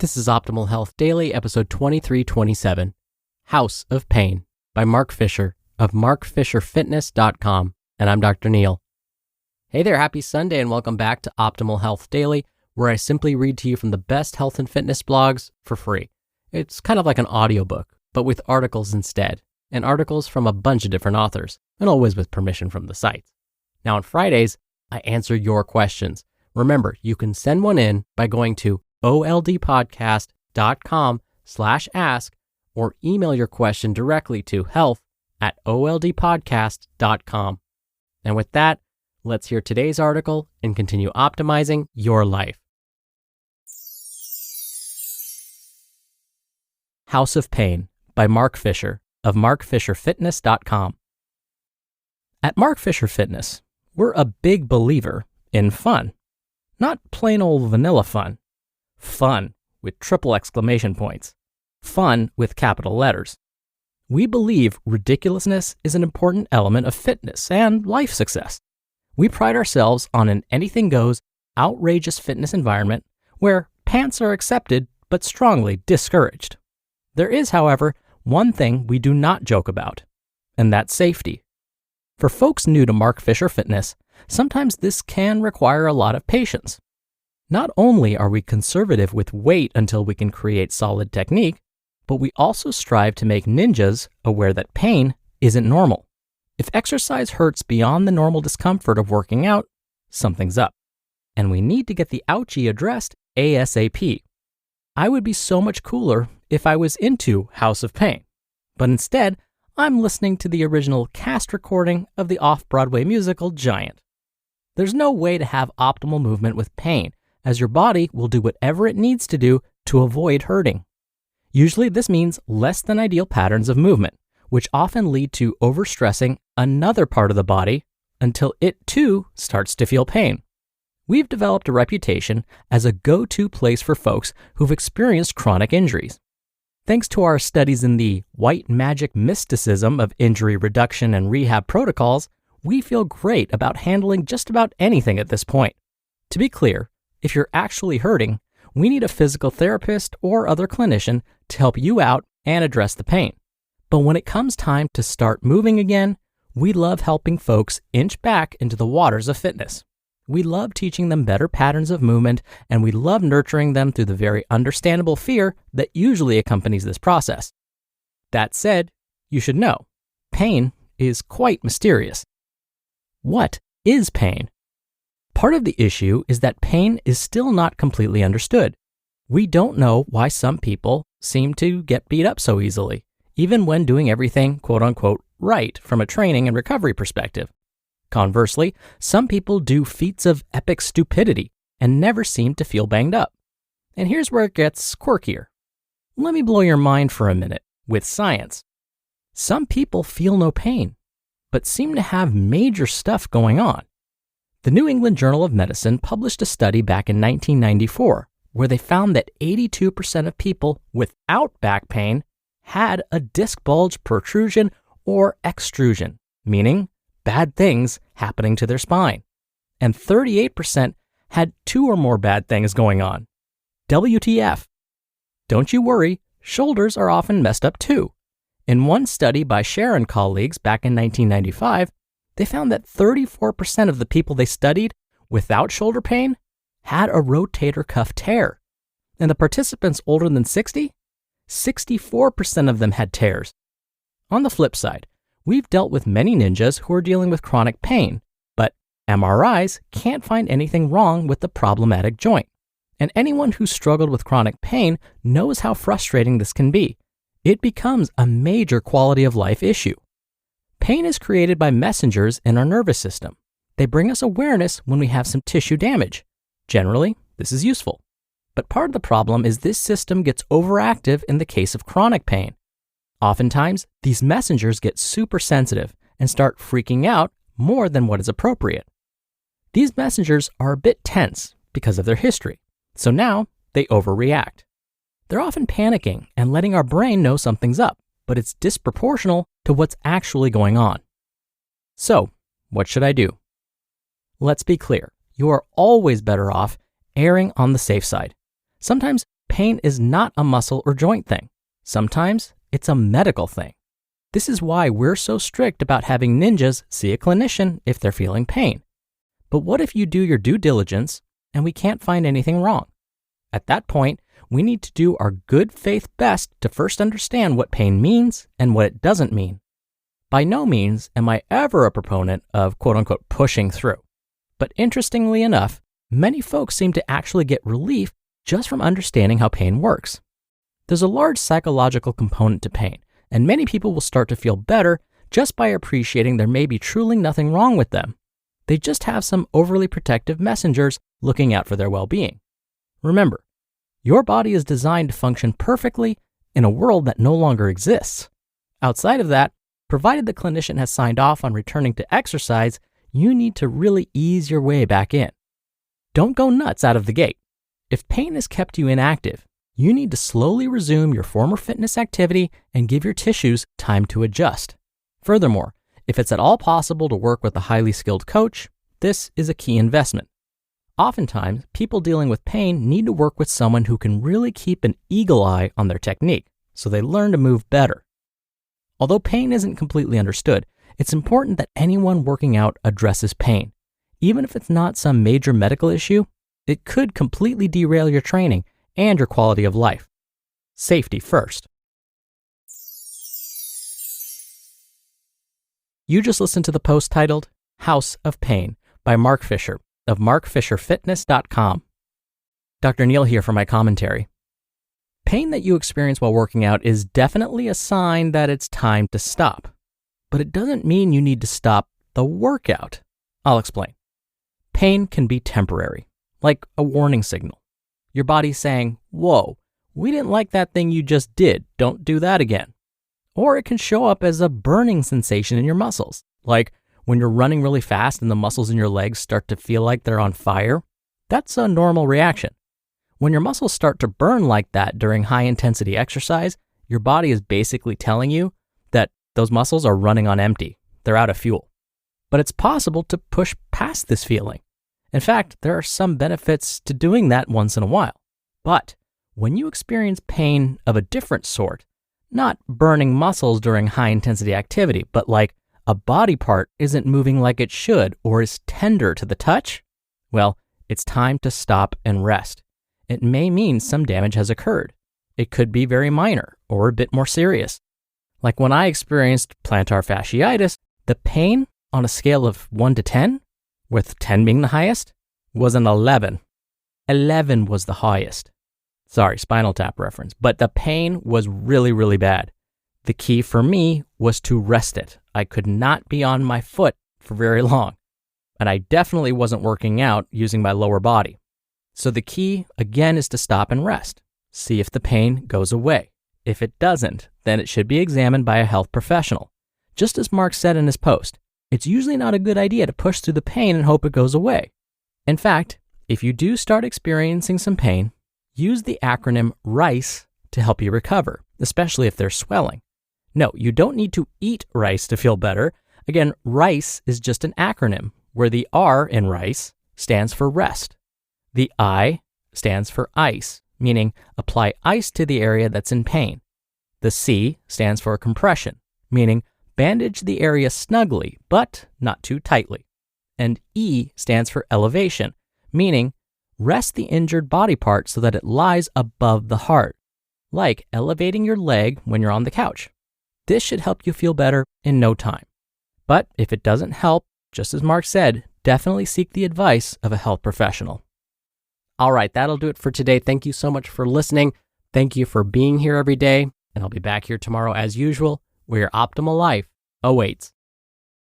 This is Optimal Health Daily, episode 2327, House of Pain by Mark Fisher of markfisherfitness.com, and I'm Dr. Neal. Hey there, happy Sunday, and welcome back to Optimal Health Daily, where I simply read to you from the best health and fitness blogs for free. It's kind of like an audiobook, but with articles instead, and articles from a bunch of different authors, and always with permission from the sites. Now on Fridays, I answer your questions. Remember, you can send one in by going to oldpodcast.com/ask or email your question directly to health@oldpodcast.com. And with that, let's hear today's article and continue optimizing your life. House of Pain by Mark Fisher of markfisherfitness.com. At Mark Fisher Fitness, we're a big believer in fun. Not plain old vanilla fun. Fun with triple exclamation points. Fun with capital letters. We believe ridiculousness is an important element of fitness and life success. We pride ourselves on an anything-goes, outrageous fitness environment where pants are accepted but strongly discouraged. There is, however, one thing we do not joke about, and that's safety. For folks new to Mark Fisher Fitness, sometimes this can require a lot of patience. Not only are we conservative with weight until we can create solid technique, but we also strive to make ninjas aware that pain isn't normal. If exercise hurts beyond the normal discomfort of working out, something's up, and we need to get the ouchie addressed ASAP. I would be so much cooler if I was into House of Pain, but instead, I'm listening to the original cast recording of the off-Broadway musical Giant. There's no way to have optimal movement with pain, as your body will do whatever it needs to do to avoid hurting. Usually this means less than ideal patterns of movement, which often lead to overstressing another part of the body until it too starts to feel pain. We've developed a reputation as a go-to place for folks who've experienced chronic injuries. Thanks to our studies in the white magic mysticism of injury reduction and rehab protocols, we feel great about handling just about anything at this point. To be clear, if you're actually hurting, we need a physical therapist or other clinician to help you out and address the pain. But when it comes time to start moving again, we love helping folks inch back into the waters of fitness. We love teaching them better patterns of movement, and we love nurturing them through the very understandable fear that usually accompanies this process. That said, you should know, pain is quite mysterious. What is pain? Part of the issue is that pain is still not completely understood. We don't know why some people seem to get beat up so easily, even when doing everything quote-unquote right from a training and recovery perspective. Conversely, some people do feats of epic stupidity and never seem to feel banged up. And here's where it gets quirkier. Let me blow your mind for a minute with science. Some people feel no pain, but seem to have major stuff going on. The New England Journal of Medicine published a study back in 1994 where they found that 82% of people without back pain had a disc bulge protrusion or extrusion, meaning bad things happening to their spine. And 38% had two or more bad things going on. WTF? Don't you worry, shoulders are often messed up too. In one study by Scher and colleagues back in 1995, they found that 34% of the people they studied without shoulder pain had a rotator cuff tear. And the participants older than 60, 64% of them had tears. On the flip side, we've dealt with many ninjas who are dealing with chronic pain, but MRIs can't find anything wrong with the problematic joint. And anyone who's struggled with chronic pain knows how frustrating this can be. It becomes a major quality of life issue. Pain is created by messengers in our nervous system. They bring us awareness when we have some tissue damage. Generally, this is useful. But part of the problem is this system gets overactive in the case of chronic pain. Oftentimes, these messengers get super sensitive and start freaking out more than what is appropriate. These messengers are a bit tense because of their history, so now they overreact. They're often panicking and letting our brain know something's up, but it's disproportional to what's actually going on. So, what should I do? Let's be clear, you are always better off erring on the safe side. Sometimes pain is not a muscle or joint thing. Sometimes it's a medical thing. This is why we're so strict about having ninjas see a clinician if they're feeling pain. But what if you do your due diligence and we can't find anything wrong? At that point, we need to do our good faith best to first understand what pain means and what it doesn't mean. By no means am I ever a proponent of quote-unquote pushing through. But interestingly enough, many folks seem to actually get relief just from understanding how pain works. There's a large psychological component to pain, and many people will start to feel better just by appreciating there may be truly nothing wrong with them. They just have some overly protective messengers looking out for their well-being. Remember, your body is designed to function perfectly in a world that no longer exists. Outside of that, provided the clinician has signed off on returning to exercise, you need to really ease your way back in. Don't go nuts out of the gate. If pain has kept you inactive, you need to slowly resume your former fitness activity and give your tissues time to adjust. Furthermore, if it's at all possible to work with a highly skilled coach, this is a key investment. Oftentimes, people dealing with pain need to work with someone who can really keep an eagle eye on their technique so they learn to move better. Although pain isn't completely understood, it's important that anyone working out addresses pain. Even if it's not some major medical issue, it could completely derail your training and your quality of life. Safety first. You just listened to the post titled House of Pain by Mark Fisher of markfisherfitness.com. Dr. Neal here for my commentary. Pain that you experience while working out is definitely a sign that it's time to stop. But it doesn't mean you need to stop the workout. I'll explain. Pain can be temporary, like a warning signal. Your body's saying, whoa, we didn't like that thing you just did, don't do that again. Or it can show up as a burning sensation in your muscles, like when you're running really fast and the muscles in your legs start to feel like they're on fire. That's a normal reaction. When your muscles start to burn like that during high-intensity exercise, your body is basically telling you that those muscles are running on empty. They're out of fuel. But it's possible to push past this feeling. In fact, there are some benefits to doing that once in a while. But when you experience pain of a different sort, not burning muscles during high-intensity activity, but like a body part isn't moving like it should or is tender to the touch, well, it's time to stop and rest. It may mean some damage has occurred. It could be very minor or a bit more serious. Like when I experienced plantar fasciitis, the pain on a scale of 1 to 10, with 10 being the highest, was an 11. 11 was the highest. Sorry, Spinal Tap reference, but the pain was really, really bad. The key for me was to rest it. I could not be on my foot for very long, and I definitely wasn't working out using my lower body. So the key, again, is to stop and rest. See if the pain goes away. If it doesn't, then it should be examined by a health professional. Just as Mark said in his post, it's usually not a good idea to push through the pain and hope it goes away. In fact, if you do start experiencing some pain, use the acronym RICE to help you recover, especially if there's swelling. No, you don't need to eat rice to feel better. Again, RICE is just an acronym where the R in RICE stands for rest. The I stands for ice, meaning apply ice to the area that's in pain. The C stands for compression, meaning bandage the area snugly, but not too tightly. And E stands for elevation, meaning rest the injured body part so that it lies above the heart, like elevating your leg when you're on the couch. This should help you feel better in no time. But if it doesn't help, just as Mark said, definitely seek the advice of a health professional. All right, that'll do it for today. Thank you so much for listening. Thank you for being here every day, and I'll be back here tomorrow as usual, where your optimal life awaits.